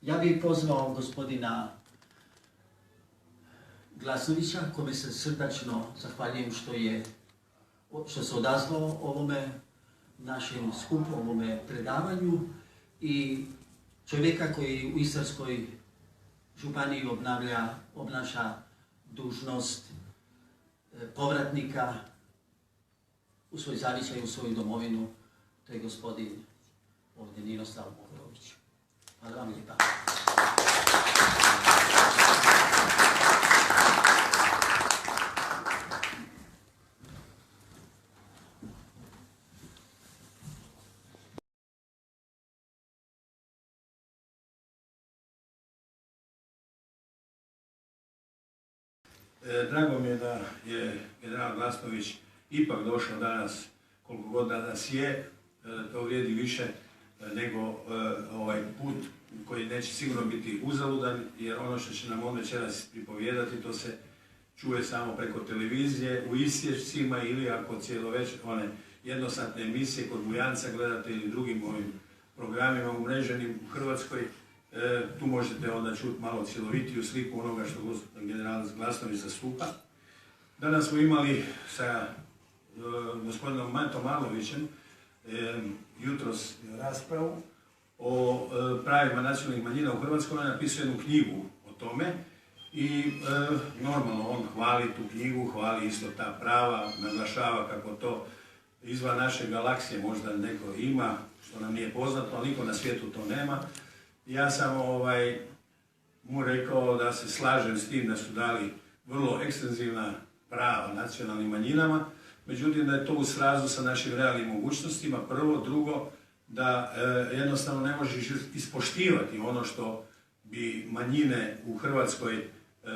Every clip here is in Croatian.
Ja bih pozvao gospodina Glasnovića, kome se srdačno zahvaljujem što se odazvao ovome našem skupu, ovome predavanju, i čovjeka koji u Istarskoj županiji obnaša dužnost povratnika u svoj zavičaj, u svoju domovinu. To je gospodin ovdje Ninoslav Mohorović. Hvala vam lijepa. Drago mi je da je general Glasnović ipak došao danas, koliko god danas je, to vrijedi više nego ovaj put koji neće sigurno biti uzaludan, jer ono što će nam on večeras pripovijedati, to se čuje samo preko televizije, u isječcima ili ako cijelo večer one jednosatne emisije kod Bujanca gledate ili drugim ovim programima umreženim u Hrvatskoj. Tu možete onda čuti malo cjelovitiju sliku onoga što general Glasnović zastupa. Danas smo imali sa gospodinom Matom Arlovićem jutros raspravu o pravima nacionalnih manjina u Hrvatskoj. On je napisao jednu knjigu o tome i normalno on hvali tu knjigu, hvali isto ta prava, naglašava kako to izvan naše galaksije možda neko ima, što nam nije poznato, ali niko na svijetu to nema. Ja sam mu rekao da se slažem s tim da su dali vrlo ekstenzivna prava nacionalnim manjinama, međutim da je to u srazu sa našim realnim mogućnostima, prvo, drugo, da jednostavno ne možeš ispoštivati ono što bi manjine u Hrvatskoj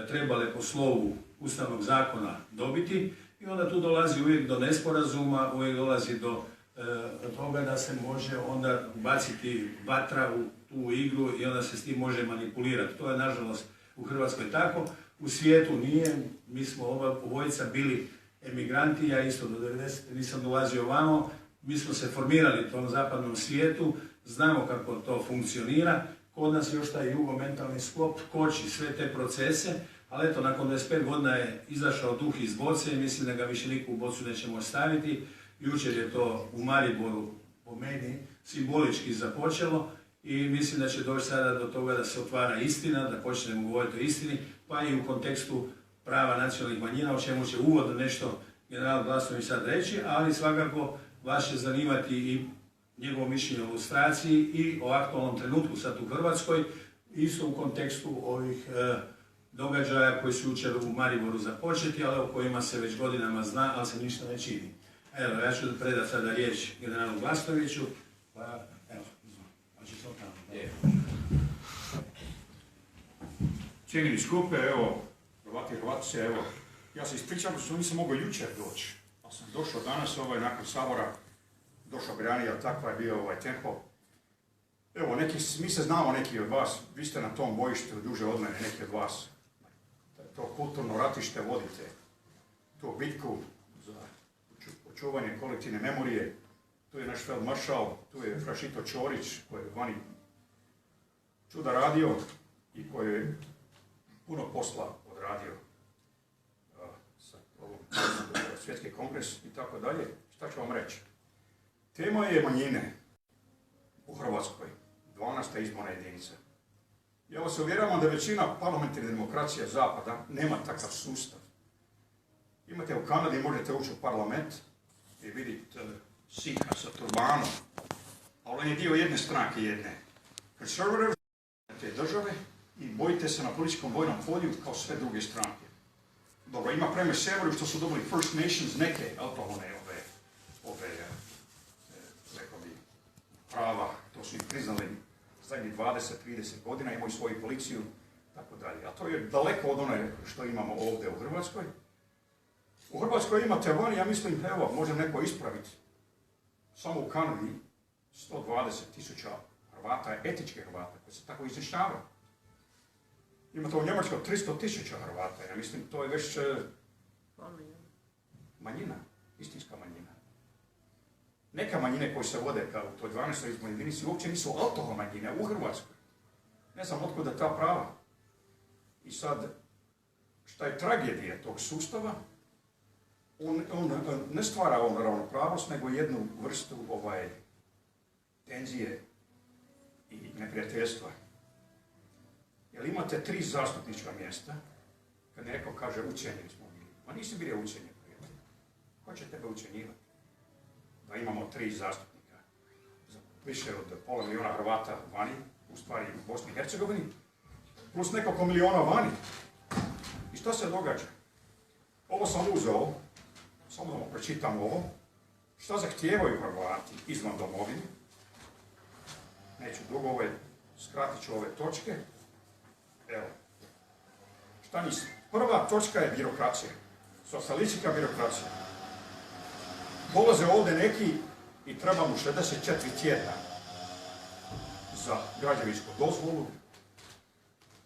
trebale po slovu Ustavnog zakona dobiti, i onda tu dolazi uvijek do nesporazuma, uvijek dolazi do toga da se može onda baciti vatra u tu igru i onda se s tim može manipulirati. To je nažalost u Hrvatskoj tako, u svijetu nije. Mi smo obojica bili emigranti, ja isto do 90. nisam dolazio ovamo, mi smo se formirali u tom zapadnom svijetu, znamo kako to funkcionira, kod nas još taj jugomentalni sklop koči sve te procese, ali eto, nakon 25 godina je izašao duh iz boce i mislim da ga više niko u bocu neće moći staviti. Jučer je to u Mariboru, po meni, simbolički započelo i mislim da će doći sada do toga da se otvara istina, da počnemo govoriti o istini, pa i u kontekstu prava nacionalnih manjina, o čemu će uvodno nešto general Glasnović sad reći, ali svakako vas će zanimati i njegovo mišljenje o lustraciji i o aktualnom trenutku sad u Hrvatskoj, isto u kontekstu ovih događaja koji su jučer u Mariboru započeti, ali o kojima se već godinama zna, ali se ništa ne čini. Evo, ja ću predati sada riječ generalu Glasnoviću, pa evo, hoće to tamo. Cijenjeni skupe, evo, Hrvati i Hrvatice, evo, ja se ispričam što nisam mogao jučer doći, ali sam došao danas, nakon Sabora, došao ranije, takva je bio tempo. Evo, mi se znamo neki od vas, vi ste na tom bojištu duže od mene, neki od vas. To kulturno ratište vodite, tu bitku za očuvanje kolektivne memorije. Tu je naš feldmaršal, tu je Frašito Ćorić koji je vani čuda radio i koji je puno posla odradio sa ovom svjetski kongres i tako dalje. Šta ću vam reći? Tema je manjine u Hrvatskoj, 12. izborna jedinica. Ja vas uvjeravam da većina parlamentarne demokracije Zapada nema takav sustav. Imate u Kanadi, možete ući u parlament i vidite sinka sa turbanom, ali on je dio jedne stranke jedne. Conservative te države i bojite se na političkom vojnom polju kao sve druge stranke. Dobro, ima prema severu što su dobili First Nations neke autohone rekao bi, prava, to su ih priznali zadnjih 20-30 godina, imaju svoju policiju, tako dalje. A to je daleko od one što imamo ovdje u Hrvatskoj. U Hrvatskoj imate vani, ja mislim, evo, može neko ispraviti, samo u Kanadi 120.000 Hrvata, etičkih Hrvata, koji se tako izjašnjavaju. Imate u Njemačkoj 300.000 Hrvata, ja mislim, to je već manjina, istinska manjina. Neka manjine koje se vode kao u toj 12. izbornoj jedinici uopće nisu autohone manjine u Hrvatskoj. Ne znam otkuda ta prava. I sad, šta je tragedija tog sustava, on ne stvara ravnopravnost, nego jednu vrstu tenzije i neprijateljstva. Jer imate 3 zastupnička mjesta, kad neko kaže učenje smo bili. Ma nisi bili učenje, prijatelj. Ko će tebe učenjivati? Da imamo 3 zastupnika. Više od pola milijuna Hrvata vani, u stvari u Bosni i Hercegovini, plus nekoliko miliona vani. I šta se događa? Ovo sam uzeo, samo da vam pročitam ovo. Šta zahtijevaju Hrvati izvan domovine? Neću dugo, skratit ću ove točke. Evo. Šta nisam? Prva točka je birokracija. Socijalistička birokracija. Dolaze ovdje neki i treba mu 64 tjedna za građevinsku dozvolu.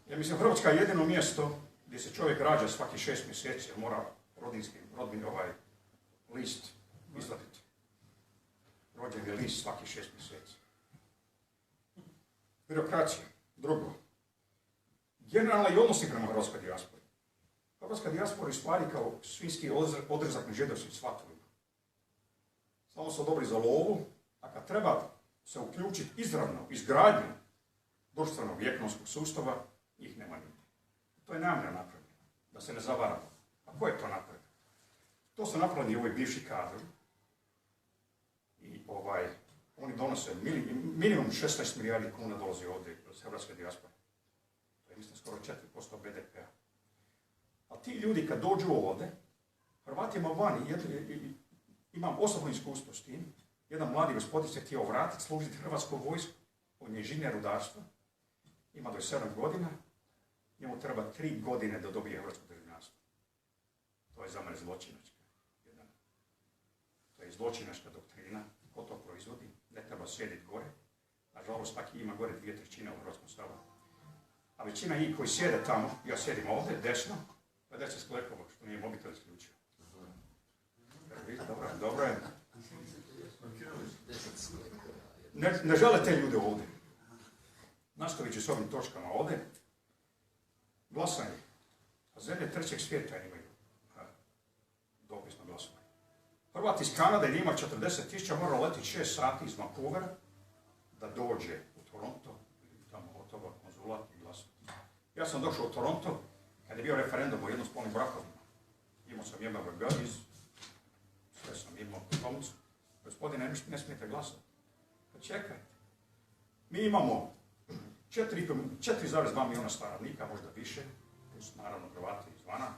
Ja mislim, Hrvatska je jedino mjesto gdje se čovjek rađa svaki 6 mjeseci, jer mora rodbini list izvaditi. Rođeni list svaki 6 mjeseci. Birokracija. Drugo. Generalni odnosi prema hrvatskoj dijaspori. Hrvatska dijaspora je stvari kao svinjski odrezak na židovskim svatovima. Samo su dobri za lovu, a kad treba se uključiti izravno izgradnju društvenog i ekonomskog sustava, njih nema nigdje. To je namjerno napravljeno, da se ne zavaramo. A ko je to napravio? To su napravljeni ovi bivši kadri. I oni donose minimum 16 milijardi kuna dolazi ovdje iz hrvatske dijaspore. To je mislim skoro 4% BDP-a. A ti ljudi kad dođu ovdje, Hrvatima vani, imam osobno iskustvo s tim, jedan mladi gospodin se htio vratiti, služiti hrvatsku vojsku, on je inženjer rudarstva, ima 27 godina, njemu treba 3 godine da dobije hrvatsko državljanstvo. To je za mene zločinačka. To je zločinačka doktrina, ko to proizvodi, ne treba sjediti gore. Nažalost, tako ima gore 2/3 u Hrvatskom saboru. A većina njih koji sjede tamo, ja sjedim ovdje, desno, pa da se sklekova, što nije mobitel isključio. Dobro je. Ne žele te ljude ovdje. Nastavit ću s ovim točkama ovdje. Glasanje. A zemlje trećeg svijeta imaju dopisno glasovanje. Hrvat iz Kanade ima 40.000, mora letiti 6 sati iz Vancouvera da dođe u Toronto, tamo od toga konzulat i glasati. Ja sam došao u Toronto kad je bio referendum o jednospolnim brakovima. Imao sam jedan iz sve sam imao putovnicu. Gospodine, ne smijete glasati. Pa čekajte. Mi imamo 4,2 milijuna stanovnika, možda više, plus naravno Hrvati izvana.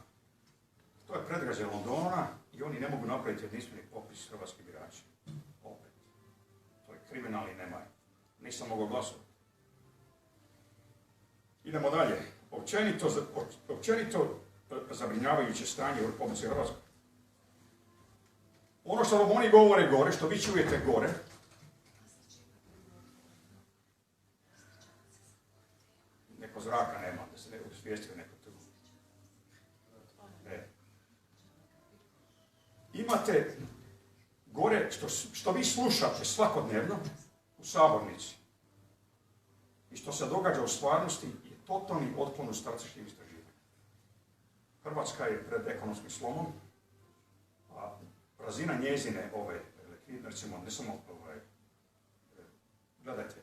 To je predgrađe Londona i oni ne mogu napraviti jedinstveni popis hrvatskih birača. Opet. To je kriminalni nemaj. Nisam mogao glasovati. Idemo dalje. Općenito zabrinjavajuće stanje u Republici Hrvatskoj. Ono što vam oni govore gore, što vi čujete gore, neko zraka nema, da se ne usvijestio neko tu. Imate gore, što vi slušate svakodnevno u sabornici i što se događa u stvarnosti je totalni otklon u strateškim istraživanjima. Hrvatska je pred ekonomskim slomom, a razina njezine recimo, ne samo gledajte,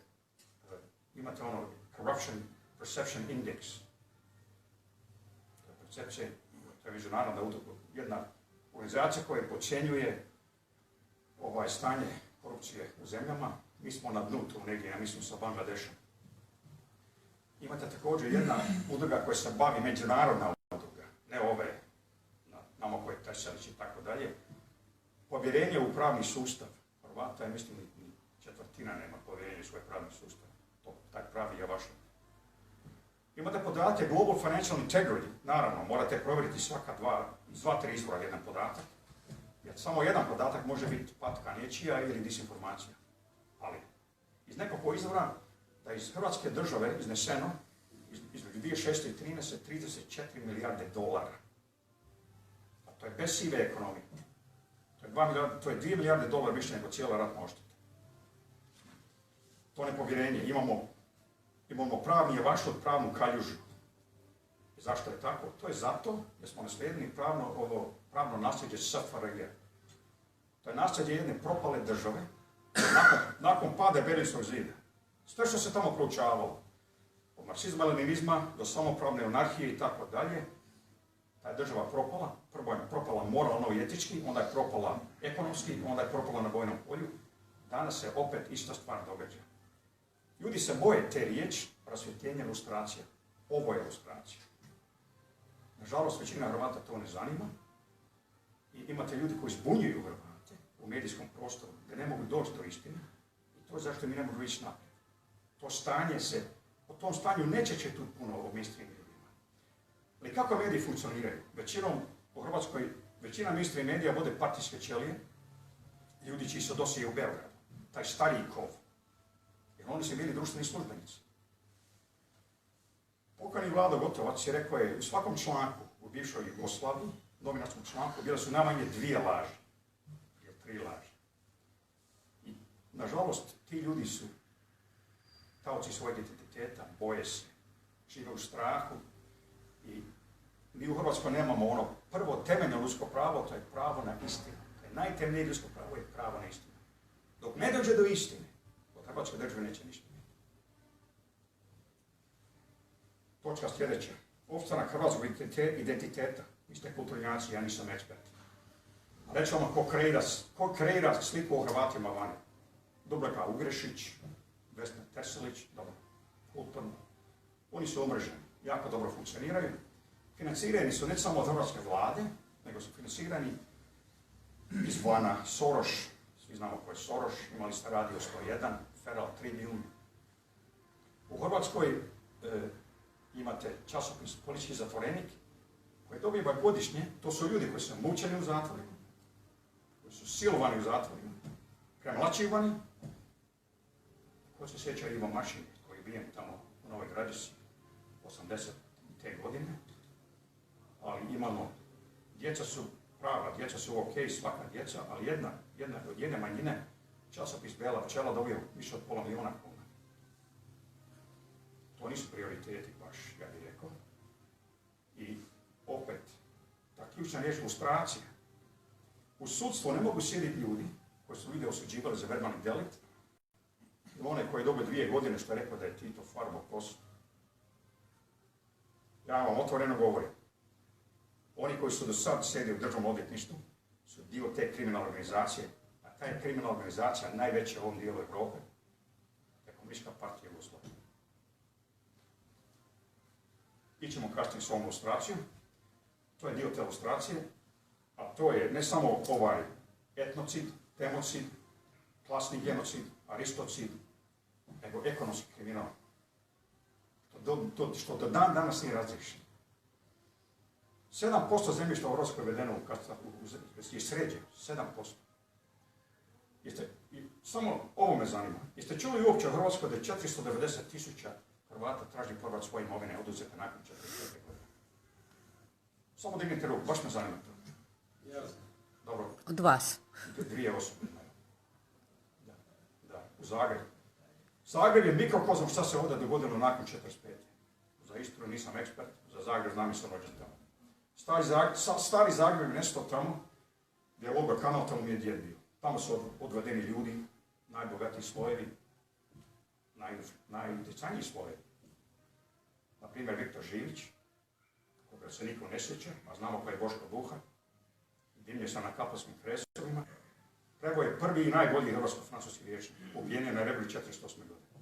imate ono Corruption Perception Index. To je percepcija, to je međunarodna jedna organizacija koja podcjenjuje stanje korupcije u zemljama. Mi smo na dnu tu negdje, ja mislim sa Bangladešom. Imate također jedna udruga koja se bavi međunarodna udruga, ne ove nama koje Teselić i tako dalje. Povjerenje u pravni sustav. Hrvata je, mislim, četvrtina nema povjerenje u svoj pravni sustav. Taj pravi je vaš. Imate podatke Global Financial Integrity. Naravno, morate provjeriti svaka 2-3 izvora jedan podatak. Jer samo jedan podatak može biti patka nečija ili disinformacija. Ali iz nekog izvora da iz Hrvatske države izneseno između 2006. i 2013. 34 milijarde dolara. A to je bez sive ekonomije. To je 2 milijarde dolara više nego cijela ratna odšteta. To nepovjerenje. Imamo Imamo pravni javašluk, pravnu kaljužu. I zašto je tako? To je zato jer smo naslijedili pravno nasljeđe SFRJ. To je nasljeđe jedne propale države nakon pada Berlinskog zida. Sve što se tamo proučavalo, od marksizma, leninizma do samopravne anarhije i tako dalje, ta je država propala. Prvo je propala moralno i etički, onda je propala ekonomski, onda je propala na vojnom polju. Danas se opet ista stvar događa. Ljudi se boje te riječi, rasvjetljenje, ilustracija. Ovo je ilustracija. Nažalost, većina Hrvata to ne zanima. I imate ljudi koji zbunjuju Hrvate u medijskom prostoru, da ne mogu doći do istine. I to je zašto mi ne možemo ići naprijed. To stanje se, o tom stanju neće tu puno o mainstream medijima. Ali kako mediji funkcioniraju? Većinom u Hrvatskoj, većina mainstream medija vode partijske ćelije, ljudi čiji se dosije u Beogradu. Taj stariji kov. Jer oni su bili društveni službenici. Pokojni Vlado Gotovac je rekao je u svakom članku u bivšoj Jugoslaviji, novinarskom članku, bile su najmanje 2 laži. Ili 3 laži. I, nažalost, ti ljudi su taoci svojeg identiteta, boje se, žive u strahu i mi u Hrvatskoj nemamo ono prvo temeljno ljudsko pravo, to je pravo na istinu. Najtemeljnije ljudsko pravo je pravo na istinu. Dok ne dođe do istine, od Hrvatske države neće ništa biti. Točka sljedeća. Opstanak hrvatskog identiteta. Vi ste kulturnjaci, ja nisam ekspert. Reći vam ko kreira sliku o Hrvatima vani. Dubravka Ugrešić, Vesna Terselić, dobro, kulturno. Oni su omreženi, jako dobro funkcioniraju. Financirani su ne samo od hrvatske vlade, nego su financirani izvana. Soros, svi znamo ko je Soros, imali ste Radio 101, Feral Tribune. U Hrvatskoj imate časopis Politički zatvorenik, koji dobiva godišnje, to su ljudi koji su mučeni u zatvorima, koji su silovani u zatvorima, premlaćivani. Ko se sjeća Ivo Mašin, koji je bijen tamo u Novoj Gradišci 80. godine, ali imamo, djeca su prava, djeca su ok, svaka djeca, ali od jedne manjine, časopis Bela pčela dobio više od $500.000 kuna. To nisu prioriteti baš, ja bih rekao. I opet, ta ključna riječ lustracija. U sudstvu ne mogu sjediti ljudi koji su ljude osuđivali za verbalni delikt, ili one koji dobiju 2 godine što je rekao da je Tito farbo kosu. Ja vam otvoreno govorim. Oni koji su do sad sjedili u državnom odvjetništvu su dio te kriminalne organizacije, a ta je kriminalna organizacija najveća u ovom dijelu Europe, je Komunistička partija Jugoslavije. Ićemo kasnije s ovom ilustracijom. To je dio te ilustracije, a to je ne samo ovaj etnocid, temocid, klasni genocid, aristocid, nego ekonomski kriminal. Što do dan danas nije razriješeno. 7% zemljišta u Hrvatskoj je vedeno je sređeno. 7%. Samo ovo me zanima. Jeste čuli uopće u Hrvatskoj da je 490.000 Hrvata traži povrat svoje imovine oduzete nakon 45 godina? Samo dignite ruku, baš me zanima to. Dobro. Od vas. 2 osobe. Da, u Zagrebu. Zagreb je mikrokozam šta se ovdje dogodilo nakon 45. Za Istru nisam ekspert, za Zagreb znam i sam rođen tamo. Stari Zagreb je nestao tamo, gdje je Olga Kanal, tamo mi je djed bio. Tamo su odvedeni ljudi, najbogatiji slojevi, najutjecajniji slojevi. Naprimjer Viktor Živić, koga se niko ne sjeća, a znamo ko je Boško Buha, dimlje sam na kapelskim kresovima. Trebao je prvi i najbolji hrvatsko-francuski liječnik, ubijen je na Rebru 48. godine.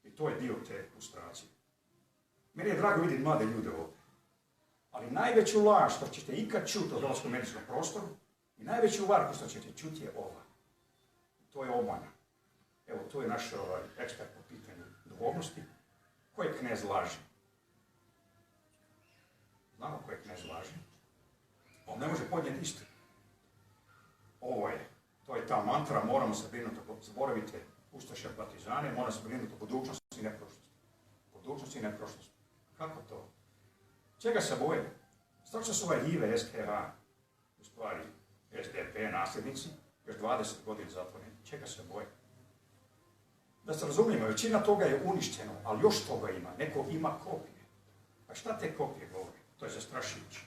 I to je dio te ilustracije. Meni je drago vidjeti mlade ljude ovdje. Ali najveću laž što ćete ikad čuti u hrvatskom medijskom prostoru i najveću varku što ćete čuti je ova. To je obmana. Evo, to je naš ekspert po pitanju duhovnosti. Ko je knez laži? Znamo ko je knez laži. On ne može podnijeti istinu. Ovo je, to je ta mantra, moramo se brinuti, zaboravite ustaše, partizane, moramo se brinuti o budućnosti i ne prošlosti. Budućnosti i ne prošlosti. Kako to? Čega se boje? Zašto su ovaj Hive, SKH, u stvari SDP, nasljednici, još 20 godina zatvoreni? Čega se boje? Da se razumijemo, većina toga je uništeno, ali još toga ima. Neko ima kopije. Pa šta te kopije govore? To je zastrašujuće.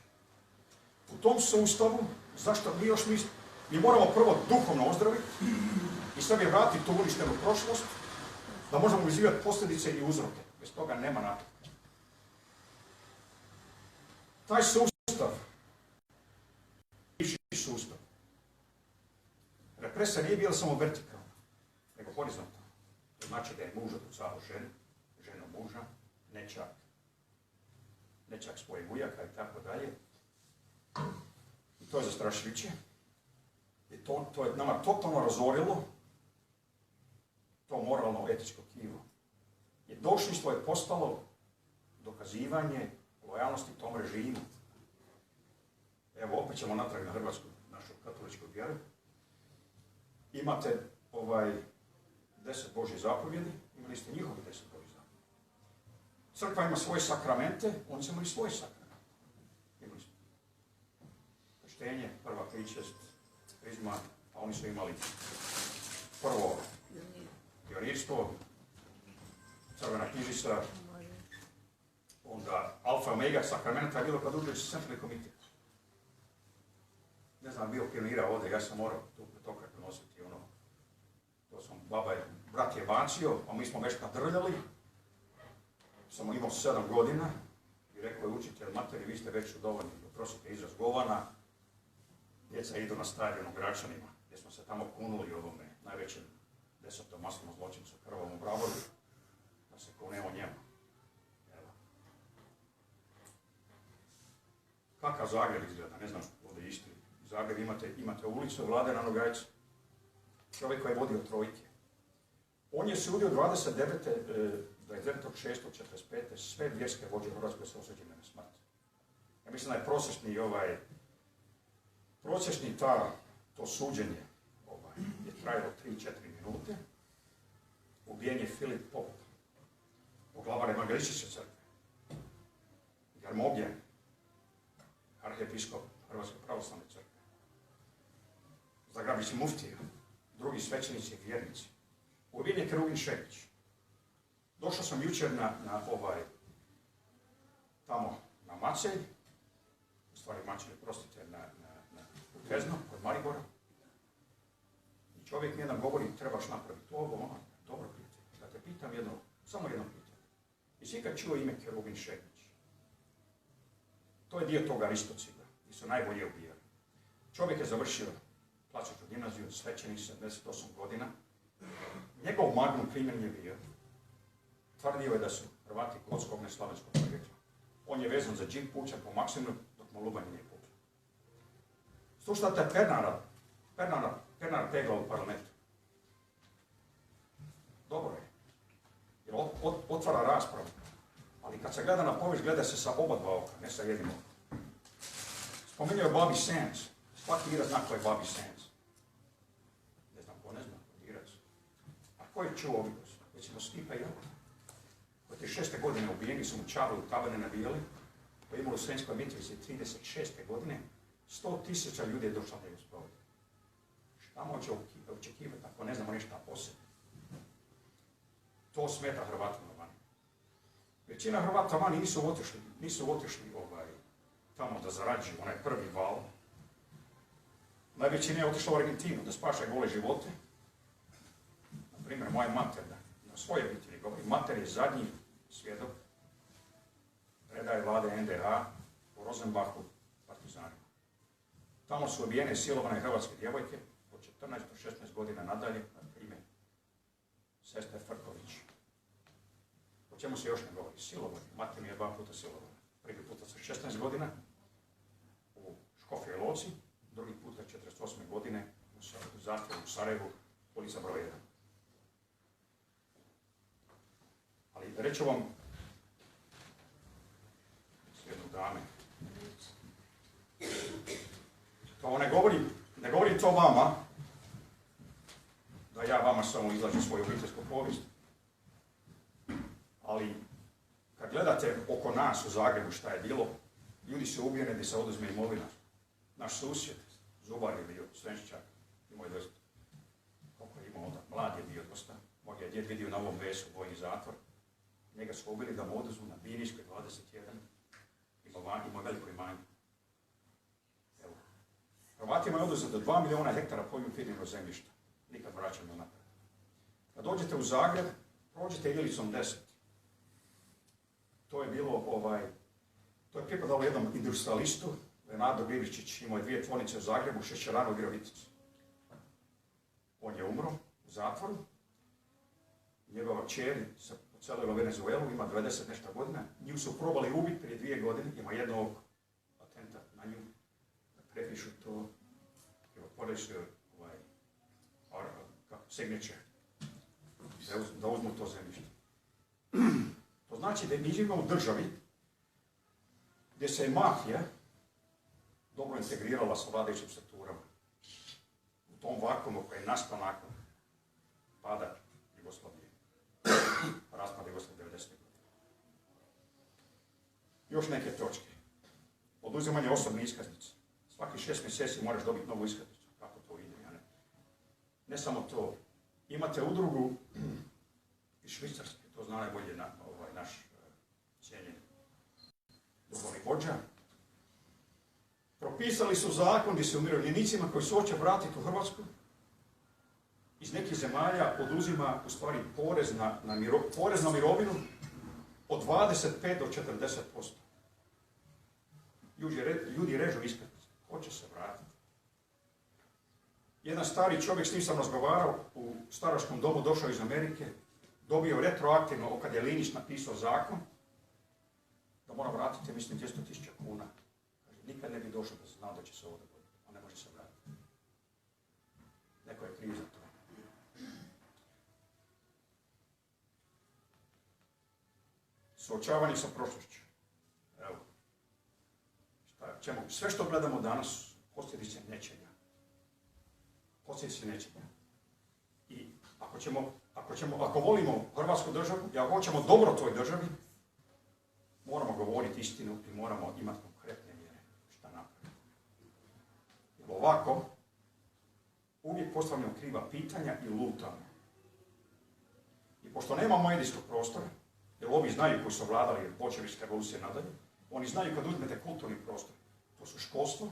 U tom sustavu, zašto mi moramo prvo duhovno ozdraviti i sebi vratiti tu uništenu prošlost, da možemo uzivati posljedice i uzroke. Bez toga nema napretka. Taj sustav, bivši sustav, represija nije bila samo vertikalna, nego horizontalna. To znači da je muž otkucavao ženu, ženu muža, nečak svoje ujaka i tako dalje. I to je zastrašujuće. I to je nama totalno razorilo to moralno etičko tkivo. Jer došlištvo je postalo dokazivanje lojalnosti tom režimu. Evo, opet ćemo natrag na hrvatsku, našu katoličku vjeru. Imate 10 Božjih zapovjedi, imali ste njihovi 10 Božjih zapovjedi. Crkva ima svoje sakramente, oni su imali svoje sakramente. Imali ste krštenje, prva pričest, krizma, a oni su imali prvo pionirstvo, crvena knjižica, onda alfa i omega sakramenta je bilo kad uđe centralni komitet. Ne znam, bio pionira ovdje, ja sam morao tu petokratu nositi ono. To sam, brat je bacio, a mi smo već nadrljali. Sam imao 7 godina i rekao je učitelj, materi, vi ste već dovoljni, oprostite izraz govana. Djeca idu na stadion u Gračanima, gdje smo se tamo kunuli ovome najvećem 10. masovnom zločincu krvom u Bravoru, da se kunemo njemu. Evo. Kakav Zagreb izgleda, ne znam ovdje Istri. U Zagrebu imate ulicu Vlade Ranogajca, čovjek koji je vodio trojke. On je sudio 29.6.45. sve vjerske vođe u Hrvatskoj su osuđene na smrt. Ja mislim da je prosječni to suđenje je trajalo 3-4 minute. Ubijen je Filip Pop, poglavar Evangelističke crkve. Jarmogljan, arhijepiskop Hrvatske pravoslavne crkve. Zagrabić muftija, drugi svećenici i vjernici. Ubijen je Kerubin Šekić. Došao sam jučer tamo na Macelj, u stvari Macelj, prostite, u Tezno, kod Maribora. I čovjek mi jedan govori, trebaš napraviti ovo, ono, dobro pitanje. Da te pitam samo jedno pitanje. I svi kad čuo ime Kerubin Šekić, to je dio toga aristocida, gdje su najbolje ubijali. Čovjek je završio plaćačku gimnaziju, svećenik, 78 godina. Njegov magnum crimen je bio, tvrdio je da su Hrvati kockovog neslavenskog porijekla. On je vezan za džip pučan po maksimumu, dok mu lubanje nije puklo. Slušate Pernara pegla u parlamentu. Dobro je, jer otvara raspravu. Ali kad se gleda na povijest, gleda se sa oba dva oka, ne sa jednim okom. Spominjao je Bobby Sands. Svaki Irac zna ko je Bobby Sands. Ne znam ko ne zna, Irac. A ko je čuo ovdje? Recimo Stipe Jota. Od 36. godine ubijeni su mu čavli u tavane nabijali, koji je imao u Sremskoj Mitrovici 36. godine, 100.000 ljudi je došlo na njegu sprovoditi. Šta može očekivati ako ne znamo ništa o sebi? To smeta Hrvatima vani. Većina Hrvata vani nisu otišli tamo da zarađuju onaj prvi val. Najvećina je otišla u Argentinu da spaša gole živote. Na primjer, moja mater, na svoje obitelji govori, mater je zadnji svjedok predaje vlade NDH u Rosenbachu partizanima. Tamo su ubijene silovane hrvatske djevojke od 14 do 16 godina nadalje, na primjer, sestre Frković. O čemu se još ne govori? Silovanje. Mater mi je 2 puta silovana. Prvi puta sa 16 godina u Škofjoj Loci, drugi puta 48 godine u zatvoru u Sarajevu, ulica broj 1. Ali reću vam jednu dame. To ne govorim to vama, da ja vama samo izlažem svoju obiteljsku povijest. Ali kad gledate oko nas u Zagrebu šta je bilo, ljudi su ubijeni gdje se oduzme imovina. Naš susjed, Zubar je bio, Svenščak, imao je dosta, koliko je imao onda, mlad je bio dosta, mog je djed vidio na ovom vesu vojni zatvor. Njega su ubili da mu oduzmu na Birijskoj 21. Imao veliko imanje. Evo. Hrvatima je oduzeto 2 miliona hektara poljoprivrednog zemljišta. Nikad vraćamo natrag. Kad dođete u Zagreb, prođete Ilicom 10. To je bilo to je pripadalo jednom industrialistu, Leonardo Biličić, imao je 2 tvornice u Zagrebu, šećeranu i Viroviticu. On je umro u zatvoru. Njegova kćer se odselila u Venezuelu, ima 20 nešto godina. Nju su probali ubiti prije 2 godine, ima jednog atenta na nju. Da prepišu to i otvorili su signature, da uzmu to zemljište. To znači da mi živimo u državi gdje se je mafija dobro integrirala sa vladajućim strukturama. U tom vakuumu koji je nastao nakon pada Jugoslavije. Raspada Jugoslavije 90. godine. Još neke točke. Oduzimanje osobne iskaznice. Svaki 6 mjeseci moraš dobiti novu iskaznicu. Kako to ide, ja ne? Ne samo to. Imate udrugu iz Švicarske, to zna najbolje naš cijenjeni duhovni vođa. Propisali su zakon gdje se umirovljenicima koji se hoće vratiti u Hrvatsku iz nekih zemalja oduzima u stvari porez na mirovinu od 25 do 40%. Ljudi režu iskaznice. Hoće se vratiti. Jedan stari čovjek, s njim sam razgovarao, u staračkom domu došao iz Amerike, dobio retroaktivno, kad je Linić napisao zakon, da mora vratiti, mislim, 200.000 kuna. Kaže, nikad ne bi došao da se znao da će se ovo dogoditi, a ne može se vratiti. Neko je kriv za to. Suočavanje sa prošlošću. Evo. Sve što gledamo danas, posljedice nečega. Posljedice nečega. I ako volimo Hrvatsku državu i ako hoćemo dobro toj državi, moramo govoriti istinu i moramo imati konkretne mjere šta napraviti. Jer ovako, uvijek postavljamo kriva pitanja i lutamo. I pošto nemamo medijskog prostora, jer ovi znaju koji su vladali bolševičke revolucije nadalje, oni znaju kad uzmete kulturni prostor. To su školstvo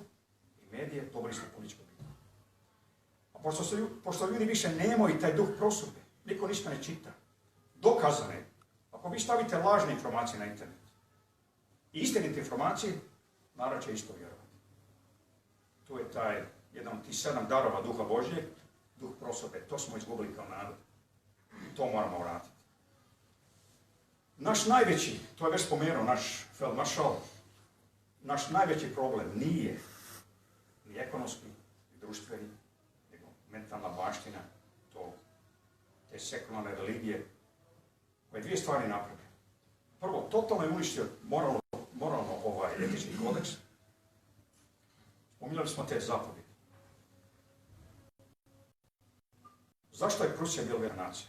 i medije, dobili smo političko pitanje. A pošto ljudi više nemaju taj duh prosudbe, niko ništa ne čita. Dokazano je. Ako vi stavite lažne informacije na internet i istinite informacije, narod će isto vjerovati. To je taj jedan od tih 7 darova duha Božjeg, duh prosudbe. To smo izgubili kao narod. I to moramo vratiti. Naš najveći, to je već spomenuo naš feldmaršal, naš najveći problem nije ni ekonomski, ni društveni, nego mentalna baština, te sekularne religije, koje 2 stvari napravljaju. Prvo, totalno je uništio moralno etički kodeks. Spominjali smo te zapovjedi. Zašto je Prusija bila velika nacija?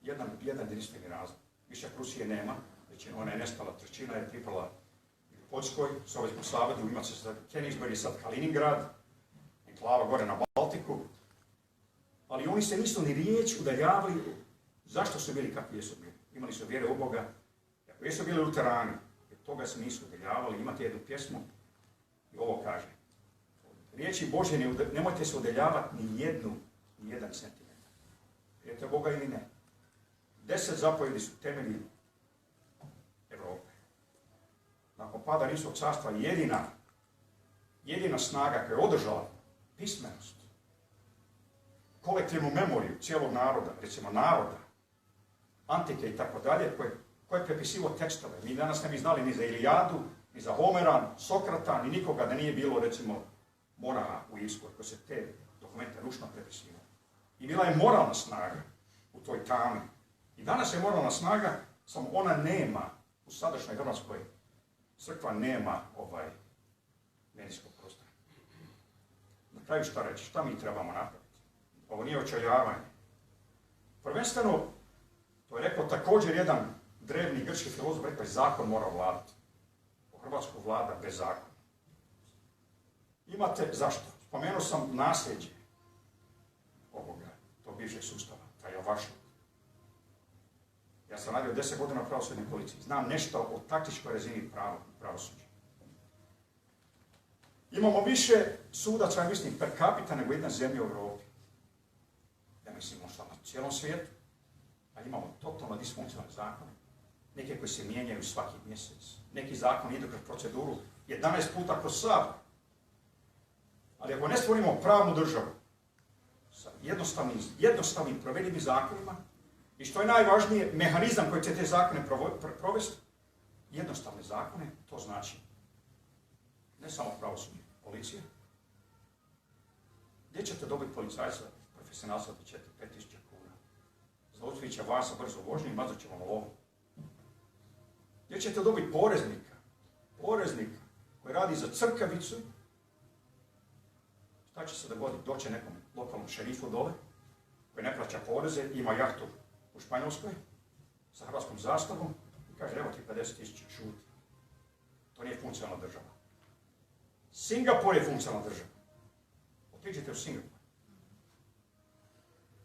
Jedan jedinstveni razlog. Više Prusije nema, znači ona je nestala, trećina je pripala Poljskoj, Sovjetskom savezu, ima se sad Königsberg i sad Kaliningrad, enklava gore na Baltiku, ali oni se nisu ni riječ udaljavali zašto su bili kakvi jesu bili. Imali su vjere u Boga, ako jesu bili luterani, jer toga se nisu udaljavali, imate jednu pjesmu i ovo kaže. Riječi Božje, nemojte se udaljavati ni jedan centimetar. Vjerujete u Boga ili ne? 10 zapovjedi su temelji Europe. Nakon pada Rimskog carstva jedina snaga koja je održala pismenost, kolektivnu memoriju cijelog naroda, recimo naroda, antike i tako dalje, koje je prepisivo tekstove. Mi danas ne bi znali ni za Ilijadu, ni za Homera, Sokrata, ni nikoga da nije bilo, recimo, Moraha u Irskoj, koji se te dokumente ručno prepisivao. I bila je moralna snaga u toj tami. I danas je moralna snaga, samo ona nema, u sadašnjoj Hrvatskoj crkva nema medijskog prostora. Na kraju šta reći, šta mi trebamo napraviti? Ovo nije očajavanje. Prvenstveno, to je rekao također jedan drevni grčki filozof, rekao je zakon mora vladati. U Hrvatskoj vlada bez zakona. Imate, zašto? Spomenuo sam nasljeđe tog bivšeg sustava, taj javašluk. sam radio 10 godina u pravosudnoj policiji. Znam nešto o taktičkoj razini pravosuđa. Imamo više sudaca, ja mislim, per capita nego jedna zemlja u Europi. Ja mislim, možda na cijelom svijetu. A imamo totalno disfunkcionalne zakone. Neke koji se mijenjaju svaki mjesec. Neki zakon idu kroz proceduru 11 puta kroz Sabor. Ali ako ne stvorimo pravnu državu sa jednostavnim provedivim zakonima i što je najvažnije, mehanizam koji će te zakone provesti, jednostavne zakone, to znači ne samo pravosudne, policije. Gdje ćete dobiti policajca, profesionalca da ćete 5.000 kuna? Zaustavit će vas za brzo vožnje i mazat će vam lovu. Gdje ćete dobiti poreznika koji radi za crkavicu? Šta će se dogoditi? Doće nekom lokalnom šerifu dole, koji ne plaća poreze, ima jahtu u Španjolskoj sa hrvatskom zastavom i kaže evo ti 50.000, šuti. To nije funkcionalna država. Singapur je funkcionalna država. Otiđite u Singapur.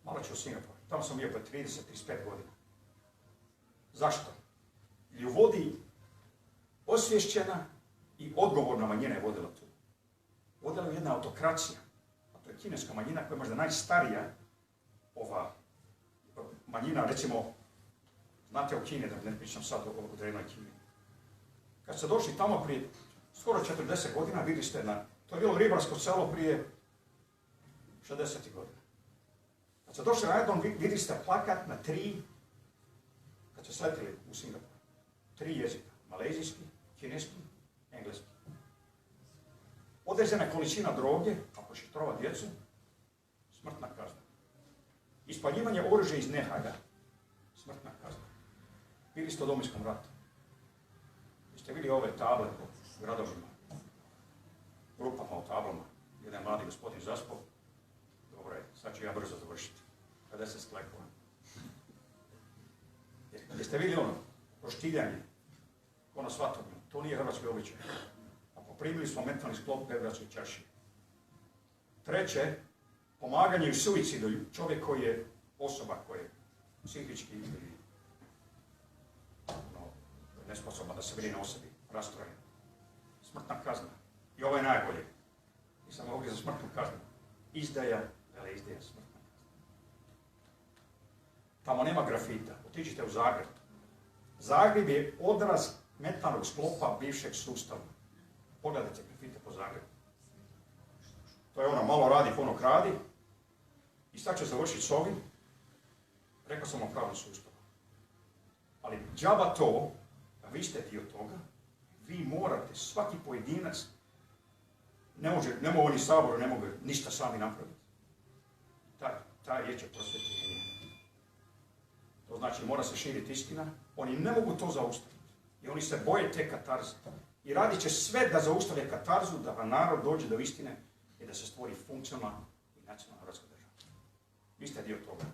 Malo ću u Singapur. Tamo sam bio po 30-35 godina. Zašto? Jer u vodi osvješćena i odgovorna manjina je vodila tu. Vodila je jedna autokracija. A to je kineska manjina koja je možda najstarija ova manjina, recimo, znate o Kini, da ne pričam sad o drevnoj Kini. Kad ste došli tamo prije skoro 40 godina, vidjeli ste to je bilo ribarsko selo prije 60 godina. Kad ste došli na jednom, vidjeli ste plakat na 3, kad ste sletili u Singapur, 3 jezika, malezijski, kineski, engleski. Određena količina droge, ako će trova djecu, smrtna kazna. Ispaljivanje oružja iz nehaja, smrtna kazna. Bili ste u Domovinskom ratu. Jeste vidjeli ove table po gradovima, grupama u tablama. Jedan mladi gospodin zaspao. Dobro je, sad ću ja brzo završiti. 50 sklekova. Jeste vidjeli ono, poštiljanje, ono svatovno, to nije hrvatski običaj. A poprimili smo mentalni sklop Beogradske čaršije. Treće, pomaganje u suicidu, čovjek koji je osoba koja je psihički ili nesposoban da se brine o sebi, rastrojen. Smrtna kazna. I ovo je najbolje. Nisam ovdje za smrtnu kaznu. Izdaja, veleizdaja, smrtna kazna. Tamo nema grafita. Otiđite u Zagreb. Zagreb je odraz mentalnog sklopa bivšeg sustava. Pogledajte grafite po Zagrebu. To je ono malo radi, ono kradi. I sad će završiti s ovim. Rekao sam o pravnom sustavu. Ali džaba to, a vi ste dio toga, vi morate, svaki pojedinac, ne mogu ni Saboru, ne mogu ništa sami napraviti. Ta riječ je prosvjetljenje. To znači mora se širiti istina. Oni ne mogu to zaustaviti. I oni se boje te katarze. I radit će sve da zaustave katarzu, da narod dođe do istine i da se stvori funkcionalna i nacionalna hrvatska država. Vi ste dio toga.